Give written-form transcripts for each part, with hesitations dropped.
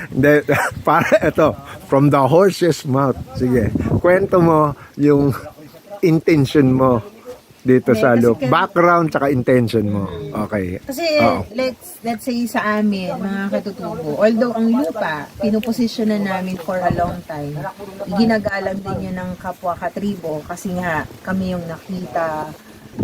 Hindi, para ito, from the horse's mouth. Sige, kwento mo yung intention mo dito Hindi, sa kasi loop. Background tsaka intention mo. Okay. Kasi Oo. let's say sa amin, mga katutubo, although ang lupa, pinuposisyonan namin for a long time, ginagalang din yun ng kapwa katribo kasi nga kami yung nakita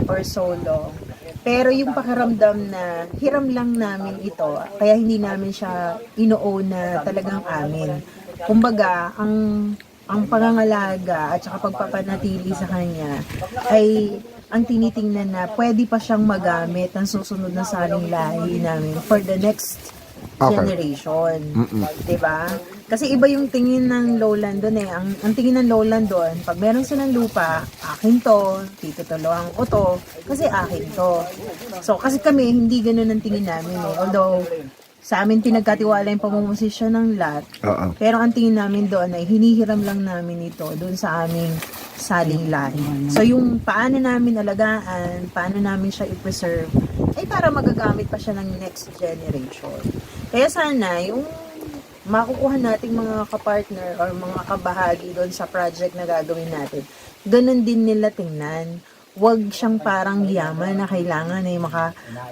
for so long. Pero yung pakiramdam na hiram lang namin ito, kaya hindi namin siya ino-own na talagang amin. Kumbaga, ang pangangalaga at saka pagpapanatili sa kanya ay ang tinitingnan na pwede pa siyang magamit ng susunod na saling lahi namin for the next generation. Diba? Kasi iba yung tingin ng lowland doon eh. Ang tingin ng lowland doon, pag meron silang lupa, akin to, titutuluan ko to, kasi akin to. So, kasi kami, hindi ganun ang tingin namin eh. Although, sa amin pinagkatiwala yung pamumosisyon ng lot. Pero ang tingin namin doon ay hinihiram lang namin ito doon sa aming saling lahi. So yung paano namin alagaan, paano namin siya i-preserve, ay para magagamit pa siya ng next generation. Kaya sana yung makukuha nating mga kapartner or mga kabahagi doon sa project na gagawin natin, ganun din nila tingnan. Huwag siyang parang yaman na kailangan ay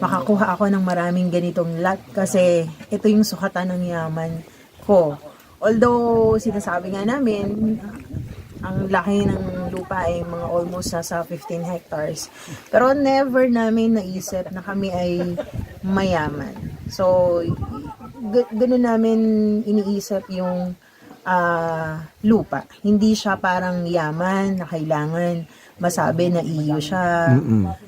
makakuha ako ng maraming ganitong lot kasi ito yung sukatan ng yaman ko. Although sinasabi nga namin ang laki ng lupa ay mga almost nasa 15 hectares. Pero never namin naisip na kami ay mayaman. So ganoon namin iniisip yung lupa. Hindi siya parang yaman na kailangan masabi na iyo siya.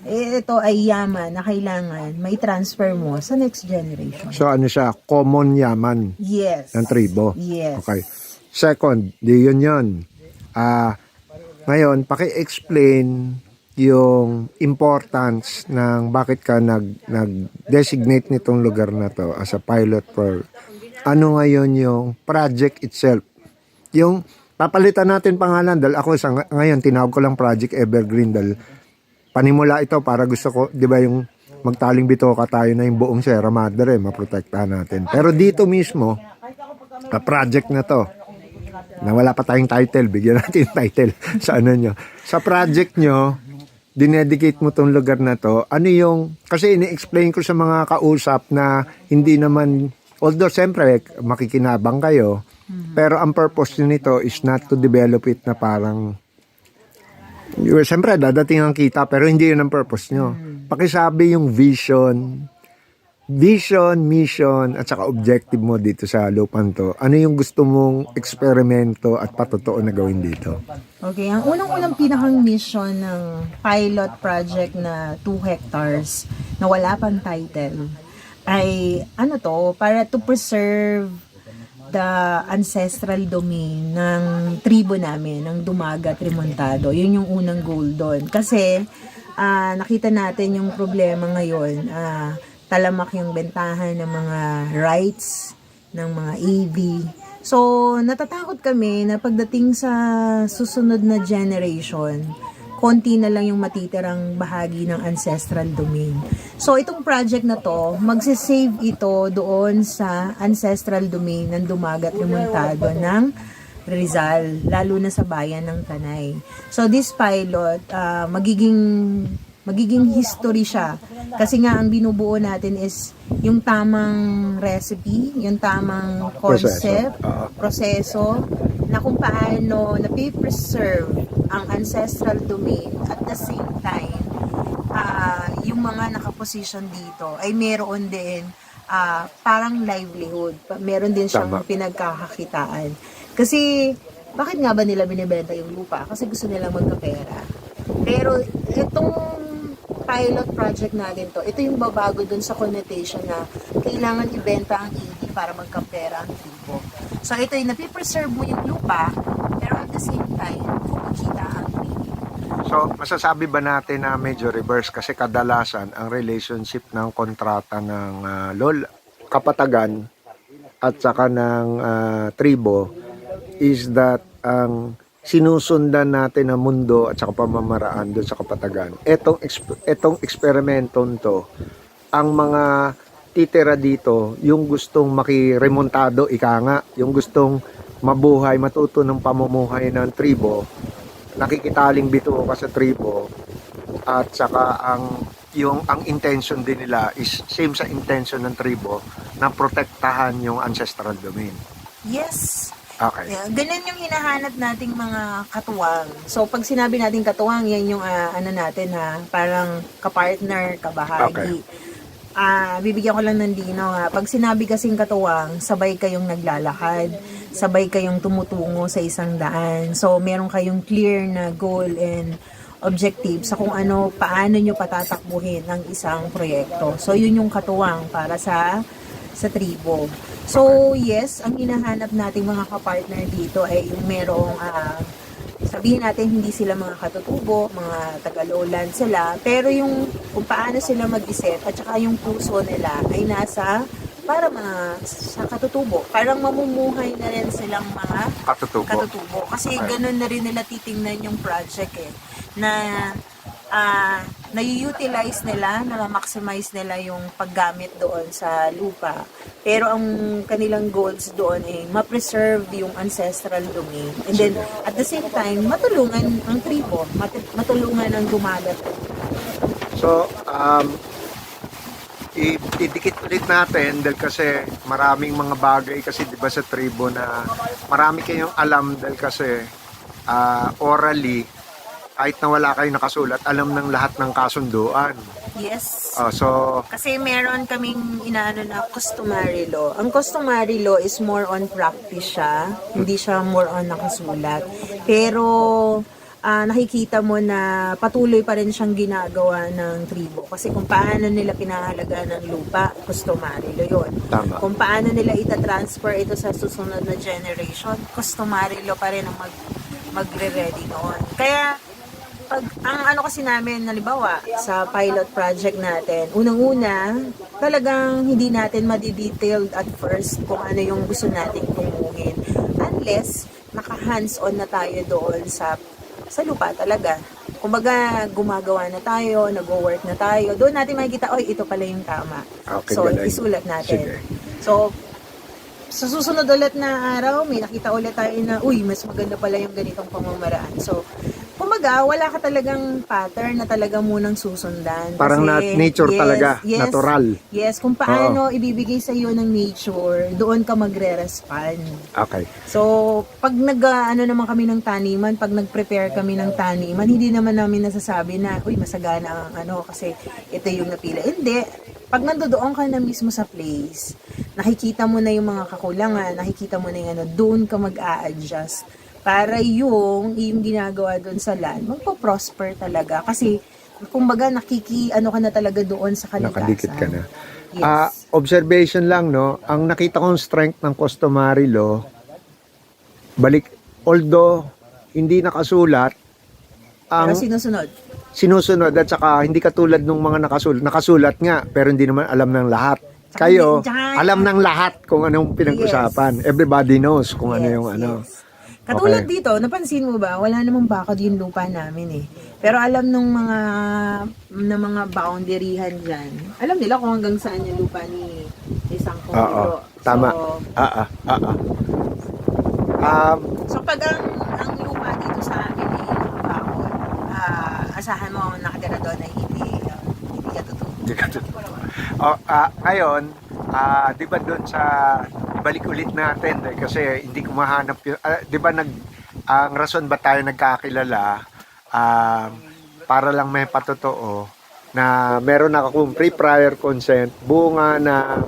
Ito ay yaman na kailangan may transfer mo sa next generation. So ano siya? Common yaman Yes. ng tribo? Yes. Okay. Second, di yun. Ngayon, paki-explain yung importance ng bakit ka nag-designate nitong lugar na to as a pilot for ano ngayon yung project itself. Yung papalitan natin pangalan dahil ako ngayon tinawag ko lang Project Evergreen dahil panimula ito para gusto ko, di ba yung magtaling bitoka tayo na yung buong Sierra Madre, maprotektahan natin. Pero dito mismo, project na to, na wala pa tayong title, bigyan natin yung title sa ano nyo. Sa project nyo, dinedicate mo tong lugar na to, ano yung, kasi ini-explain ko sa mga kausap na hindi naman, although siyempre makikinabang kayo, pero ang purpose nito is not to develop it na parang, siyempre dadating ang kita, pero hindi yun ang purpose nyo. Pakisabi yung vision, mission, at saka objective mo dito sa lupan to. Ano yung gusto mong eksperimento at patotoo na gawin dito? Okay, ang unang-unang pinakang mission ng pilot project na 2 hectares na wala pang title ay ano to, para to preserve the ancestral domain ng tribo namin, ng Dumagat Remontado. Yun yung unang goal doon. Kasi nakita natin yung problema ngayon, talamak yung bentahan ng mga rights, ng mga AV. So, natatakot kami na pagdating sa susunod na generation, konti na lang yung matitirang bahagi ng ancestral domain. So, itong project na to, magsisave ito doon sa ancestral domain ng Dumagat Remontado ng Rizal, lalo na sa bayan ng Tanay. So, this pilot, magiging history siya. Kasi nga, ang binubuo natin is yung tamang recipe, yung tamang concept, proseso, na kung paano na-preserve ang ancestral domain at the same time, yung mga nakaposition dito ay meron din parang livelihood. Meron din siyang pinagkakakitaan. Kasi, bakit nga ba nila binibenta yung lupa? Kasi gusto nila magkapera. Pero, itong pilot project natin to, ito yung babago dun sa connotation na kailangan ibenta ang EV para magkapera ang tribo. So, ito yung napipreserve mo yung lupa, pero at the same time, kumikita ang tribo. So, masasabi ba natin na medyo reverse kasi kadalasan ang relationship ng kontrata ng kapatagan at saka ng tribo is that ang sinusundan natin ang mundo at saka pamamaraan doon sa kapatagan. Etong eksperimentong to, ang mga titira dito, yung gustong makiremontado, ika nga, yung gustong mabuhay, matuto ng pamumuhay ng tribo, nakikitaling bituo ka sa tribo, at saka ang intention din nila is same sa intention ng tribo na protektahan yung ancestral domain. Yes. Okay. Yeah, ganun yung hinahanap nating mga katuwang. So, pag sinabi nating katuwang, yan yung ano natin ha, parang kapartner, kabahagi. Bibigyan ko lang ng linaw ha. Pag sinabi kasing katuwang, sabay kayong naglalakad, sabay kayong tumutungo sa isang daan. So, meron kayong clear na goal and objective sa kung ano, paano nyo patatakbuhin ang isang proyekto. So, yun yung katuwang para sa tribo. So, yes, ang hinahanap nating mga kapartner dito ay yung merong, sabihin natin, hindi sila mga katutubo, mga taga-lowland sila, pero yung kung paano sila mag-isip at saka yung puso nila ay nasa para mga sa katutubo. Parang mamumuhay na rin silang mga katutubo. Kasi ganun na rin nila titingnan yung project na na-utilize nila, na-maximize nila yung paggamit doon sa lupa. Pero ang kanilang goals doon ay ma-preserve yung ancestral domain. And then, at the same time, matulungan ang tribo, matulungan ang gumagat. So, idikit ulit natin dahil kasi maraming mga bagay kasi 'di ba sa tribo na marami kayong alam dahil kasi orally kahit na wala kayong nakasulat, alam ng lahat ng kasunduan. Yes. So, kasi meron kaming inaano na customary law. Ang customary law is more on practice siya, hindi siya more on nakasulat. Pero nakikita mo na patuloy pa rin siyang ginagawa ng tribo. Kasi kung paano nila pinahalagaan ng lupa, customary law yun. Tama. Kung paano nila ita-transfer ito sa susunod na generation, customary law pa rin ang magre-ready noon. Kaya, ang ano kasi namin, halimbawa, sa pilot project natin, unang-una, talagang hindi natin ma-detailed at first kung ano yung gusto nating tunguhin. Unless, naka-hands-on na tayo doon sa lupa talaga. Kumbaga, gumagawa na tayo, nag-work na tayo, doon natin makikita, oy, ito pala yung tama. Okay, So, galing. isulat natin. Sige. So, sa susunod ulit na araw, may nakita ulit tayo na, uy, mas maganda pala yung ganitong pamamaraan. So, kumbaga, wala ka talagang pattern na talaga munang susundan. Parang Kasi, nature talaga, natural. Yes, kung paano ibibigay sa iyo ng nature, doon ka magre-respond. Okay. So, pag naman kami ng taniman, pag nag-prepare kami ng taniman, hindi naman namin nasasabi na, uy, masagana ang kasi ito yung napila. Hindi. Pag nandoon ka na mismo sa place, nakikita mo na yung mga kakulangan, nakikita mo na yung doon ka mag-a-adjust para yung ginagawa doon sa land, magpo-prosper talaga. Kasi, kumbaga, ka na talaga doon sa kalikasan. Nakadikit ka na. Yes. Observation lang, no? Ang nakita kong strength ng customary law, although hindi nakasulat, Pero ang sinusunod. at saka hindi katulad ng mga nakasulat nga, pero hindi naman alam ng lahat. Kayo, alam ng lahat kung anong pinag-usapan. Everybody knows kung ano yung Yes. Katulad Okay. dito, napansin mo ba, wala namang bakod yung lupa namin eh. Pero alam ng mga boundaryhan dyan, alam nila kung hanggang saan yung lupa ni isang Oo, kongro. tama. So pag ang lupa dito sa amin ay bakod, asahan mo nakatira doon ay hindi katutubo. Ngayon, di ba doon sa balik ulit natin kasi hindi ko mahanap yun. Di ba ang rason ba tayo nagkakilala para lang may patotoo na meron akong pre-prior consent bunga ng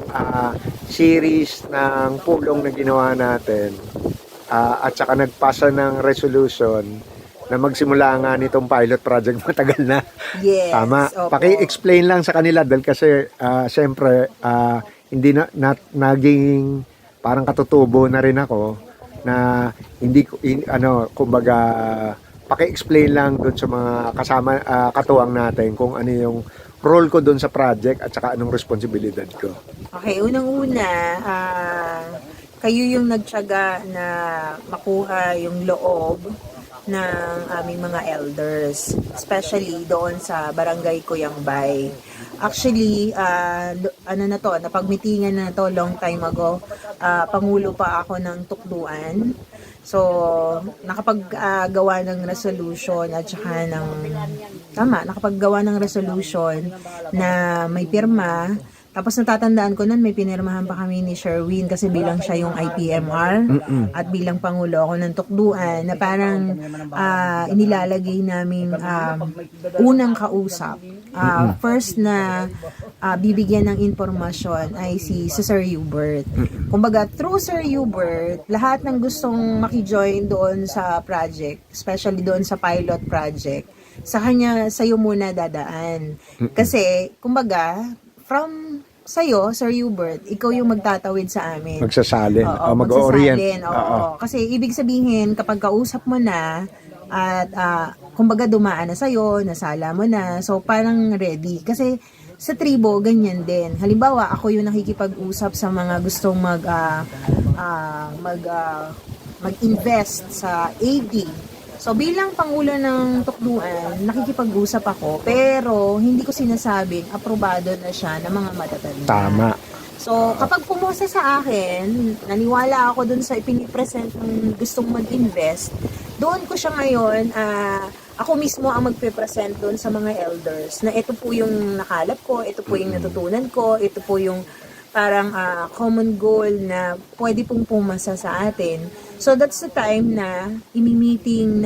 series ng pulong na ginawa natin at saka nagpasa ng resolution na magsimula nga nitong pilot project matagal na. Yes. Tama. Opo. Paki-explain lang sa kanila dahil kasi siyempre hindi naging parang katutubo na rin ako na hindi kumbaga paki-explain lang doon sa mga kasama katuwang natin kung ano yung role ko doon sa project at saka anong responsibilidad ko. Okay, unang-una, kayo yung nagtiyaga na makuha yung loob ng aming mga elders, especially doon sa barangay Kuyangbay. Actually, ano na to, napagmitingan na to long time ago. Pangulo pa ako ng Tukduan. So, nakapaggawa ng resolution at saka nakapaggawa ng resolution na may pirma. Tapos natatandaan ko nun, may pinirmahan pa kami ni Sherwin kasi bilang siya yung IPMR at bilang Pangulo ako ng Tukduan na parang inilalagay namin unang kausap. First na bibigyan ng impormasyon ay si Sir Hubert. Kumbaga, through Sir Hubert, lahat ng gustong makijoin doon sa project, especially doon sa pilot project, sa kanya, sa'yo muna dadaan. Kasi, kumbaga, from sa'yo, Sir Hubert, ikaw yung magtatawid sa amin. Magsasalin. Oo, Mag-orient. magsasalin. Oo. Kasi ibig sabihin, kapag kausap mo na, at kumbaga dumaan na sa'yo, nasala mo na, so parang ready. Kasi sa tribo, ganyan din. Halimbawa, ako yung nakikipag-usap sa mga gustong mag-invest sa AD. So, bilang Pangulo ng Tukduan, nakikipag-usap ako, pero hindi ko sinasabing aprobado na siya ng mga matatanda. Tama. So, kapag pumose sa akin, naniwala ako dun sa ipinipresent ng gustong mag-invest, doon ko siya ngayon, ako mismo ang magpe-present doon sa mga elders na ito po yung nakalap ko, ito po yung natutunan ko, ito po yung parang common goal na pwede pong pumasa sa atin. So that's the time na imi-meeting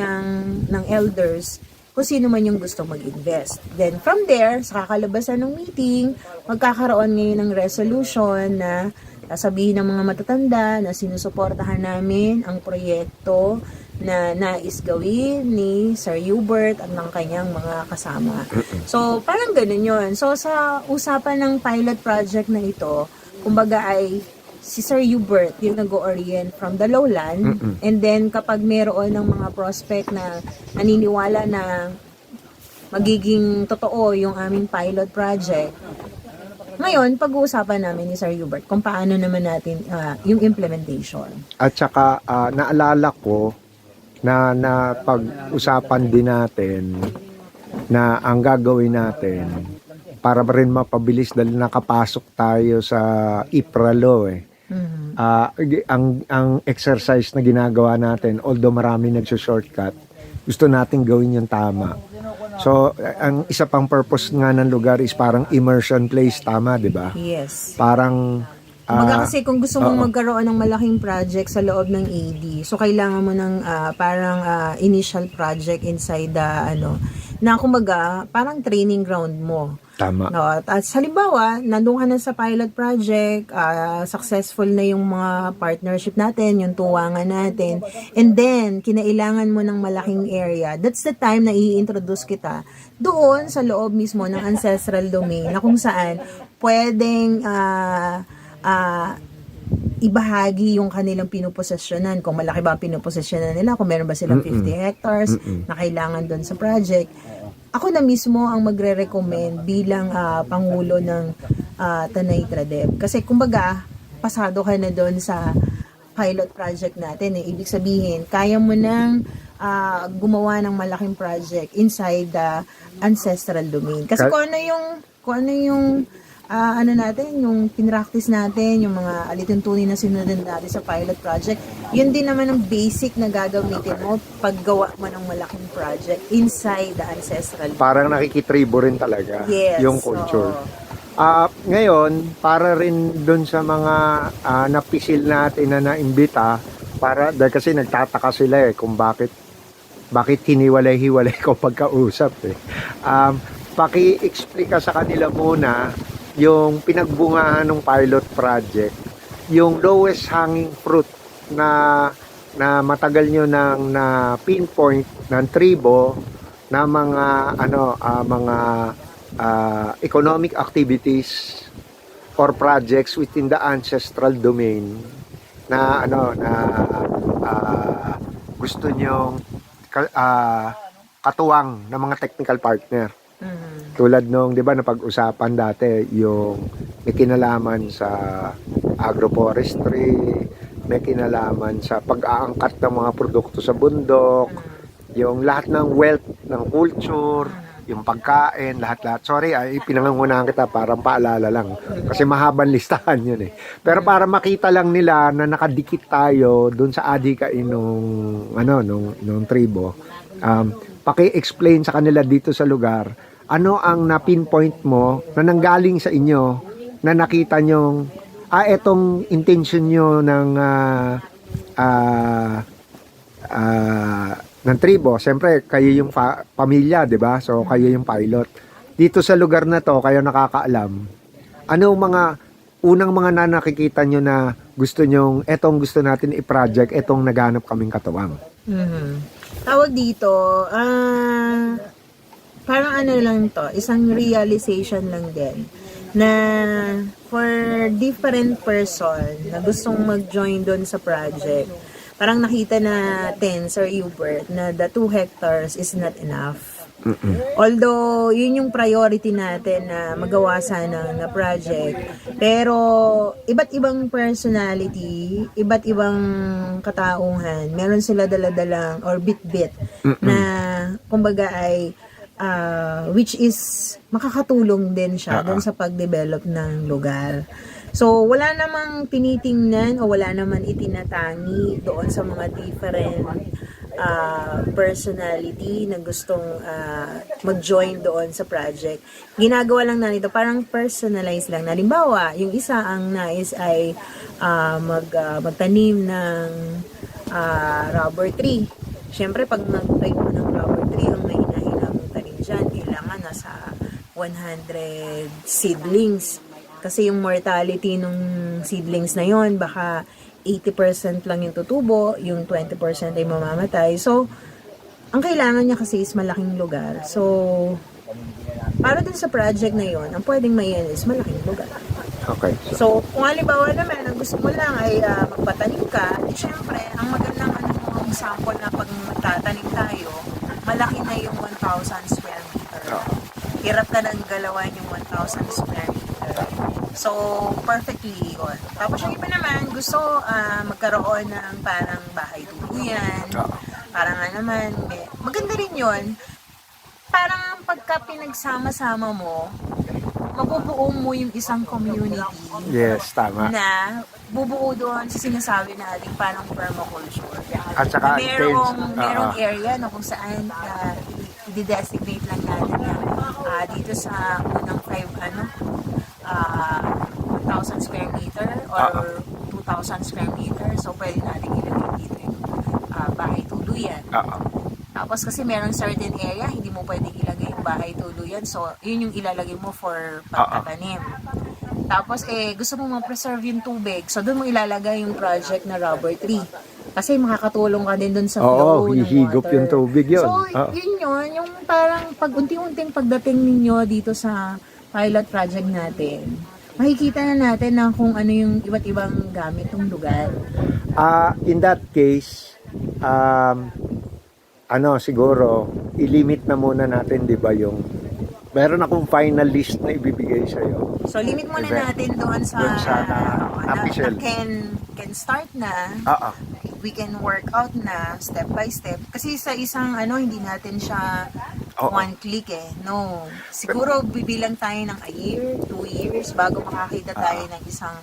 ng elders kung sino man yung gusto mag-invest. Then from there, sa kakalabasan ng meeting, magkakaroon ngayon ng resolution na sasabihin ng mga matatanda na sinusuportahan namin ang proyekto na nais gawin ni Sir Hubert at ng kanyang mga kasama. So, parang ganun yun. So, sa usapan ng pilot project na ito, kumbaga ay si Sir Hubert yung nag-orient from the lowland, and then kapag meron ng mga prospect na naniniwala na magiging totoo yung aming pilot project, ngayon, pag-uusapan namin ni Sir Hubert kung paano naman natin yung implementation. At saka naalala ko na pag-usapan din natin na ang gagawin natin para rin mapabilis dahil nakapasok tayo sa IPRA eh. Ang exercise na ginagawa natin, although marami nagsushortcut, gusto natin gawin yung tama. So, ang isa pang purpose nga ng lugar is parang immersion place, tama, di ba? Yes. Parang Kumbaga kasi kung gusto mong magkaroon ng malaking project sa loob ng AD, so kailangan mo ng parang initial project inside na kumbaga parang training ground mo. tama. No, at halimbawa, nandun ka na sa pilot project, successful na yung mga partnership natin, yung tuwangan natin, and then, kinailangan mo ng malaking area. That's the time na i-introduce kita doon sa loob mismo ng ancestral domain, na kung saan pwedeng ibahagi yung kanilang pinuposesyonan, kung malaki ba ang pinuposesyonan nila, kung meron ba silang 50 hectares na kailangan doon sa project. Ako na mismo ang magre-recommend bilang Pangulo ng Tanay Tradeb. Kasi kumbaga, pasado ka na doon sa pilot project natin. Ibig sabihin, kaya mo nang gumawa ng malaking project inside the ancestral domain. Kasi kung ano yung natin, yung pinractice natin, yung mga alituntunin na sinunod natin sa pilot project, yun din naman ang basic na gagamitin mo paggawa mo ng malaking project inside the ancestral. Parang nakikitribo rin talaga yung culture. Ngayon, para rin dun sa mga napisil natin na naimbita, dahil kasi nagtataka sila kung bakit hiniwalay-hiwalay ko pagkausap paki-explica sa kanila muna yung pinagbungahan ng pilot project, yung lowest hanging fruit na matagal nyo nang na pinpoint ng tribo na mga mga economic activities or projects within the ancestral domain na gusto nyo katuwang ng mga technical partner. Tulad nung, di ba, napag-usapan dati yung may kinalaman sa agroforestry, may kinalaman sa pag-aangkat ng mga produkto sa bundok, yung lahat ng wealth ng culture, yung pagkain, lahat-lahat. Sorry, pinangungunahan kita, parang paalala lang. Kasi mahabang listahan yun eh. Pero para makita lang nila na nakadikit tayo dun sa adhikain nung tribo, paki-explain sa kanila dito sa lugar, ano ang na-pinpoint mo na nanggaling sa inyo na nakita nyong, etong intention nyo ng tribo. Siyempre, kayo yung pamilya, di ba? So, kayo yung pilot. Dito sa lugar na to, kayo nakakaalam. Ano mga unang mga nakikita nyo na gusto nyong, etong gusto natin i-project, etong naghanap kaming katuwang? Tawag dito, parang ano lang to, isang realization lang din na for different person na gustong mag-join doon sa project, parang nakita natin, Sir Hubert, na the 2 hectares is not enough. Although, yun yung priority natin na magawa sana na project. Pero, iba't ibang personality, iba't ibang katauhan, meron sila daladalang or bit-bit na, kumbaga ay, which is makakatulong din siya doon sa pag-develop ng lugar. So, wala namang tinitingnan o wala naman itinatangi doon sa mga different personality na gustong mag-join doon sa project. Ginagawa lang na nito, parang personalized lang. Halimbawa, yung isa ang nais ay magtanim ng rubber tree. Siyempre, pag nag-try mo ng rubber tree, ang may hinahinang tanim dyan, kailangan nasa 100 seedlings. Kasi yung mortality nung seedlings na yon baka 80% lang yung tutubo, yung 20% ay mamamatay. So, ang kailangan niya kasi is malaking lugar. So, para dun sa project na yon ang pwedeng mayan is malaking lugar. Okay. So, kung halimbawa naman, ang gusto mo lang ay magpatanim ka, syempre, ang magandang sample na pag magtatanim tayo, malaki na yung 1,000 square meter. Hirap ka nang galawan yung 1,000 square meter. So, perfectly yun. Tapos yung iba naman, gusto magkaroon ng parang bahay tuluyan. Parang nga naman, maganda rin yun. Parang pagka pinagsama-sama mo, mabubuo mo yung isang community. Yes, tama. Na bubuo doon sa sinasabi natin parang permaculture. At saka merong area na kung saan i-designate lang natin na dito sa unang 1,000 square meter or 2,000 square meter. So, pwede natin ilagay dito yung bahay tuluyan. Tapos kasi merong certain area, hindi mo pwedeng ilagay yung bahay tuluyan. So, yun yung ilalagay mo for pagtatanim. Tapos, gusto mo ma-preserve yung tubig. So, doon mo ilalagay yung project na rubber tree. Kasi makakatulong ka din doon sa flow ng hihigop water. yung tubig yun. So, yun, yung parang pag unti-unting pagdating ninyo dito sa pilot project natin, makikita na natin na kung ano yung iba't ibang gamit ng lugar. In that case, siguro, ilimit na muna natin, di ba, yung meron akong final list na ibibigay sa'yo. So, limit muna natin doon sa official. Can start na. We can work out na step by step. Kasi sa isang hindi natin siya one click No. Siguro bibilang tayo ng a year, 2 years bago makakita tayo ng isang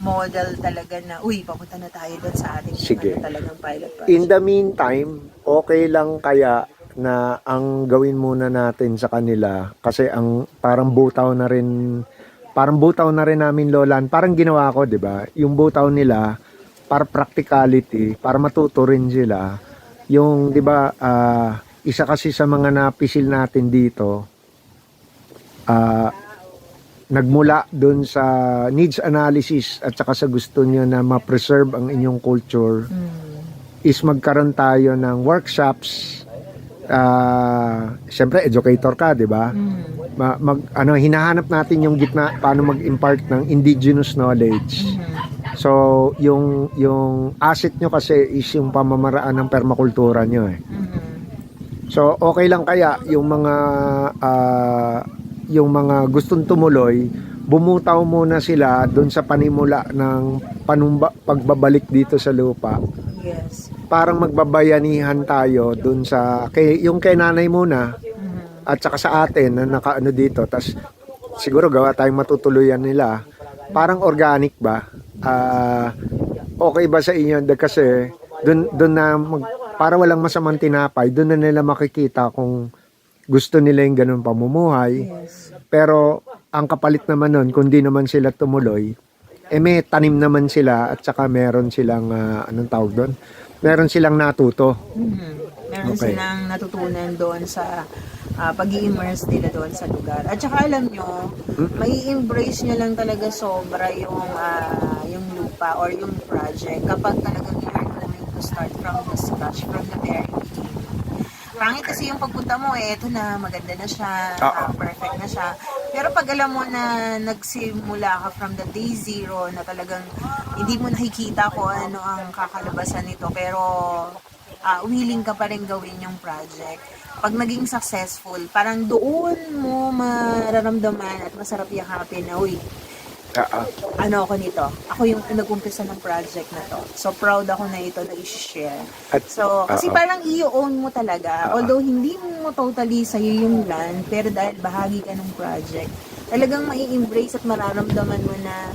model talaga na, papunta na tayo doon sa ating talagang pilot project. In the meantime, okay lang kaya na ang gawin muna natin sa kanila kasi parang butaw na rin namin Lolan, parang ginawa ko, 'di ba? Yung butaw nila para practicality, para matuto rin sila. Yung 'di ba, isa kasi sa mga napisil natin dito, nagmula doon sa needs analysis at saka sa gusto niyo na ma-preserve ang inyong culture, is magkaroon tayo ng workshops. Siyempre educator ka, 'di ba? Hinahanap natin yung gitna paano mag-impart ng indigenous knowledge. So, yung asset nyo kasi is yung pamamaraan ng permakultura nyo So, okay lang kaya yung mga gustong tumuloy, bumutaw muna sila doon sa panimula ng pagbabalik dito sa lupa Yes. parang magbabayanihan tayo dun sa yung kay nanay muna at saka sa atin na nakaano dito, tas siguro gawa tayong matutuluyan nila, parang organic ba? Okay ba sa inyo? Kasi dun na para walang masamang tinapay, dun na nila makikita kung gusto nila yung ganun pamumuhay. Yes. Pero ang kapalit naman nun, kung di naman sila tumuloy, may tanim naman sila at saka meron silang, anong tawag doon? Meron silang natuto. Meron Okay. silang natutunan doon sa pag-i-immerse nila doon sa lugar. At saka alam nyo, may embrace nyo lang talaga sobra yung lupa or yung project kapag talagang you're going to start from the scratch, from the very beginning. Pangit kasi yung pagpunta mo, eto na, maganda na siya, perfect na siya. Pero pag alam mo na nagsimula ka from the day zero, na talagang hindi mo nakikita kung ano ang kakalabasan nito, pero willing ka pa rin gawin yung project. Pag naging successful, parang doon mo mararamdaman at masarap yakapin na, uy, ano ako nito? Ako yung nag-umpisa ng project na to. So, proud ako na ito na i-share. So, kasi parang i-own mo talaga. Although, hindi mo totally sa'yo yung land, pero dahil bahagi ka ng project, talagang mai-embrace at mararamdaman mo na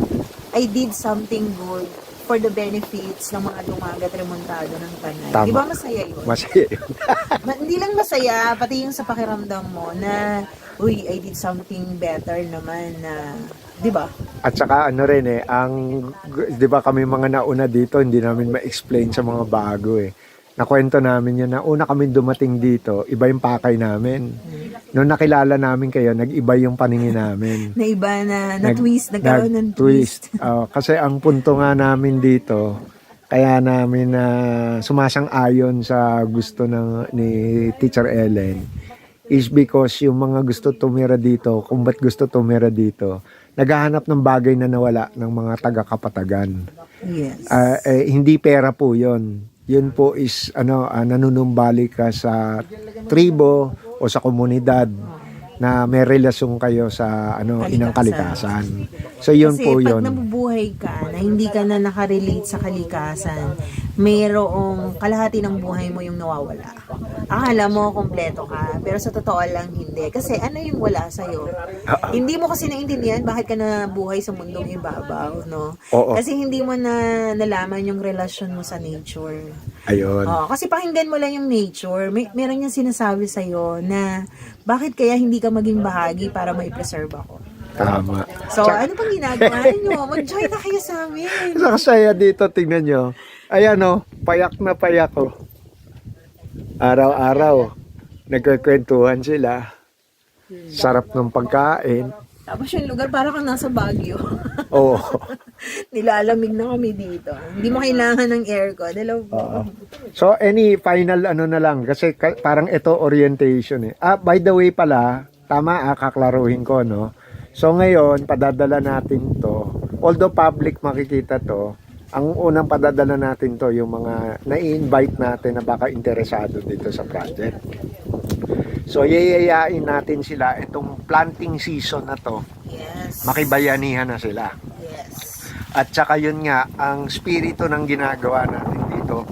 I did something good for the benefits ng mga dumagat remontado ng Tanay. Tama. Di ba masaya yun? Masaya yun. Hindi lang masaya, pati yung sa pakiramdam mo na, uy, I did something better naman na, di ba? At saka ano rin di ba kami mga nauna dito, hindi namin ma-explain sa mga bago Nakwento namin yun na una kami dumating dito, iba yung pakay namin. Noong nakilala namin kayo, nag-iba yung paningin namin. Na iba na twist, nagkaroon ng twist. Kasi ang punto nga namin dito, kaya namin sumasang-ayon sa gusto ni Teacher Ellen, is because yung mga gusto tumira dito, kung ba't gusto tumira dito, naghahanap ng bagay na nawala ng mga taga-Kapatagan. Yes. Hindi pera po yun. Yun po is nanunumbali ka sa tribo o sa komunidad na may relasyon kayo sa inang kalikasan. So yun kasi po pag yun. nabubuhay ka na hindi ka na nakarelate sa kalikasan, mayroong kalahati ng buhay mo yung nawawala. Akala mo kompleto ka, pero sa totoo lang hindi. Kasi ano yung wala sa'yo? Hindi mo kasi naintindihan bakit ka nabuhay sa mundong ibabaw, no? Oo. Kasi hindi mo na nalaman yung relasyon mo sa nature. Ayun. Kasi pakinggan mo lang yung nature. Meron niyang sinasabi sa'yo na bakit kaya hindi ka maging bahagi para mai-preserve ako. Tama. So, ano pang ginagawa niyo? Mag-join na kayo sa amin. Nakasaya dito, tingnan nyo. Ayan payak na payak Araw-araw, nagkakwentuhan sila. Sarap ng pagkain. Tapos yung lugar, parang kang nasa Baguio. Oo. Nilalamig na kami dito. Hindi mo kailangan ng aircon. Hello po. So, any final na lang, kasi parang ito orientation by the way pala, tama kaklaruhin ko, no? So, ngayon, padadala natin to. Although public makikita to, ang unang padadala natin to, yung mga na-invite natin na baka interesado dito sa project. So, yayayain natin sila itong planting season na to. Yes. Makibayanihan na sila. Yes. At saka yun nga, ang spirito ng ginagawa natin dito,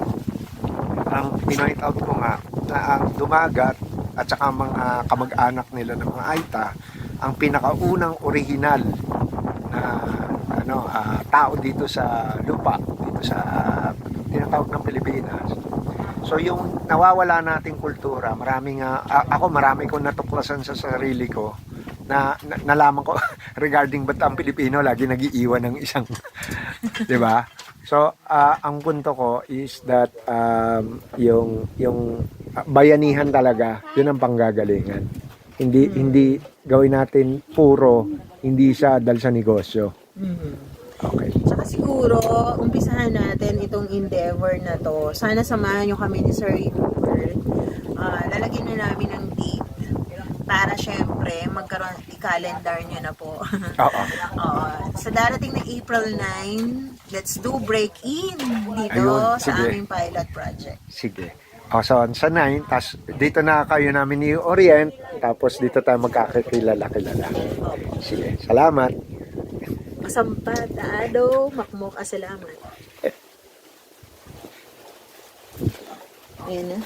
ang pinoint out ko nga, na ang dumagat at saka mga kamag-anak nila ng mga Aita, ang pinakaunang original na tao dito sa lupa, dito sa tinatawag ng Pilipinas. So yung nawawala nating kultura, marami kong natuklasan sa sarili ko na nalaman ko regarding ba't ang Pilipino lagi nag-iiwan ng isang 'di ba? So ang punto ko is that yung bayanihan talaga, yun ang panggagalingan. Hindi gawin natin puro, hindi siya dahil sa negosyo. Okay. Tsaka siguro, umpisahan natin itong endeavor na to. Sana samahan nyo kami ni Sir Hubert. Lalagyan na namin ng date para syempre magkaroon, i-calendar nyo na po. Oo. Sa darating na April 9, let's do break-in dito Ayun, sa sige. aming pilot project. Sige. So, sa 9, tas dito na kayo namin ni Orient, tapos dito tayo magkakilala-kilala. Sige. Salamat. Masampat, Ado, makmok, asalamat. Ayan na.